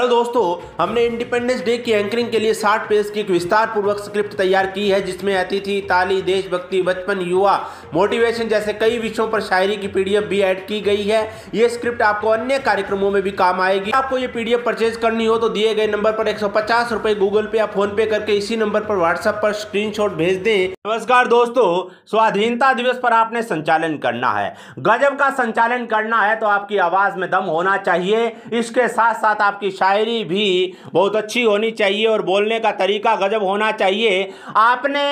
Hello दोस्तों, हमने independence day की एंकरिंग के लिए 60 पेज की एक विस्तार पूर्वक स्क्रिप्ट तैयार की है, जिसमें अतिथि, ताली, देशभक्ति, बचपन, युवा, मोटिवेशन जैसे कई विषयों पर शायरी की पीडीएफ भी ऐड की गई है। ये स्क्रिप्ट आपको अन्य कार्यक्रमों में भी काम आएगी। आपको ये पीडीएफ परचेज करनी हो तो दिए गए नंबर पर 150 रुपए गूगल पे या फोन पे करके इसी नंबर पर व्हाट्सएप पर स्क्रीनशॉट भेज दें। नमस्कार दोस्तों, स्वाधीनता दिवस पर आपने संचालन करना है, गजब का संचालन करना है तो आपकी आवाज में दम होना चाहिए। इसके साथ साथ आपकी शायरी भी बहुत अच्छी होनी चाहिए और बोलने का तरीका गजब होना चाहिए। आपने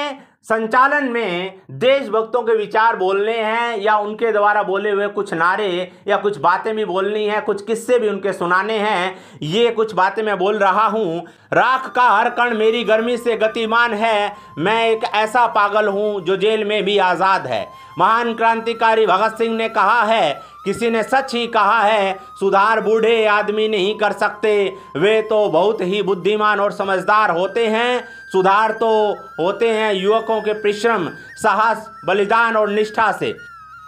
संचालन में देशभक्तों के विचार बोलने हैं या उनके द्वारा बोले हुए कुछ नारे या कुछ बातें भी बोलनी है, कुछ किस्से भी उनके सुनाने हैं। ये कुछ बातें मैं बोल रहा हूँ। राख का हर कण मेरी गर्मी से गतिमान है, मैं एक ऐसा पागल हूँ जो जेल में भी आज़ाद है। महान क्रांतिकारी भगत सिंह ने कहा है, किसी ने सच ही कहा है, सुधार बूढ़े आदमी नहीं कर सकते, वे तो बहुत ही बुद्धिमान और समझदार होते हैं। सुधार तो होते हैं युवकों के परिश्रम, साहस, बलिदान और निष्ठा से,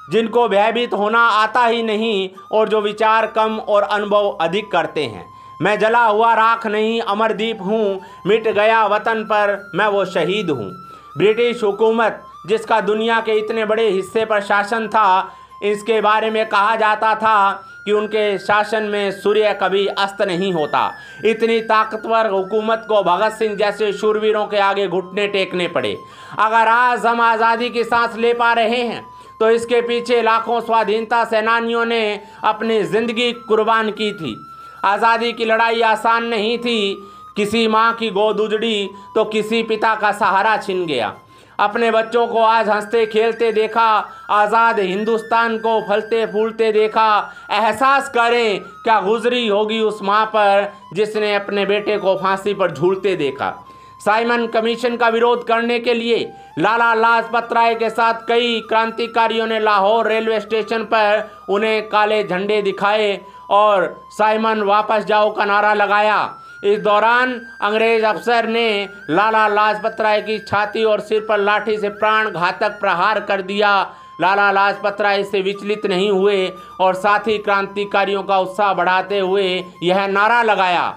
जिनको भयभीत होना आता ही नहीं और जो विचार कम और अनुभव अधिक करते हैं। मैं जला हुआ राख नहीं, अमरदीप हूँ, मिट गया वतन पर मैं वो शहीद हूँ। ब्रिटिश हुकूमत जिसका दुनिया के इतने बड़े हिस्से पर शासन था, इसके बारे में कहा जाता था कि उनके शासन में सूर्य कभी अस्त नहीं होता। इतनी ताकतवर हुकूमत को भगत सिंह जैसे शूरवीरों के आगे घुटने टेकने पड़े। अगर आज हम आज़ादी की सांस ले पा रहे हैं तो इसके पीछे लाखों स्वाधीनता सेनानियों ने अपनी ज़िंदगी कुर्बान की थी। आज़ादी की लड़ाई आसान नहीं थी। किसी माँ की गोद उजड़ी तो किसी पिता का सहारा छिन गया। अपने बच्चों को आज हंसते खेलते देखा, आज़ाद हिंदुस्तान को फलते फूलते देखा। एहसास करें क्या गुजरी होगी उस माँ पर जिसने अपने बेटे को फांसी पर झूलते देखा। साइमन कमीशन का विरोध करने के लिए लाला लाजपत राय के साथ कई क्रांतिकारियों ने लाहौर रेलवे स्टेशन पर उन्हें काले झंडे दिखाए और साइमन वापस जाओ का नारा लगाया। इस दौरान अंग्रेज अफसर ने लाला लाजपत राय की छाती और सिर पर लाठी से प्राण घातक प्रहार कर दिया। लाला लाजपत राय इससे विचलित नहीं हुए और साथी क्रांतिकारियों का उत्साह बढ़ाते हुए यह नारा लगाया,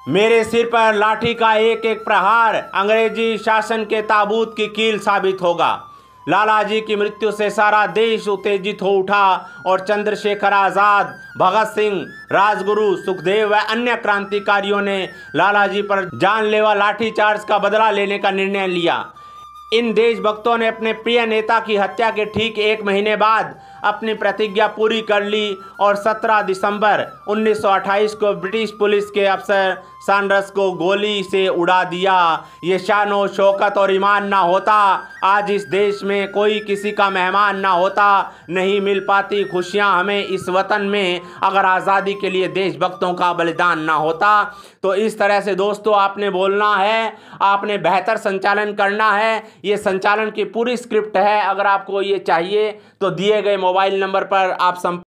मेरे सिर पर लाठी का एक एक प्रहार अंग्रेजी शासन के ताबूत की कील साबित होगा। लालाजी की मृत्यु से सारा देश उत्तेजित हो उठा और चंद्रशेखर आज़ाद, भगत सिंह, राजगुरु, सुखदेव व अन्य क्रांतिकारियों ने लालाजी पर जानलेवा लाठीचार्ज का बदला लेने का निर्णय लिया। इन देशभक्तों ने अपने प्रिय नेता की हत्या के ठीक एक महीने बाद अपनी प्रतिज्ञा पूरी कर ली और 17 दिसंबर 1928 को ब्रिटिश पुलिस के अफसर सैंडर्स को गोली से उड़ा दिया। ये शानो शौकत और ईमान ना होता, आज इस देश में कोई किसी का मेहमान ना होता। नहीं मिल पाती खुशियां हमें इस वतन में अगर आज़ादी के लिए देशभक्तों का बलिदान ना होता। तो इस तरह से दोस्तों आपने बोलना है, आपने बेहतर संचालन करना है। ये संचालन की पूरी स्क्रिप्ट है। अगर आपको ये चाहिए तो दिए गए मोबाइल नंबर पर आप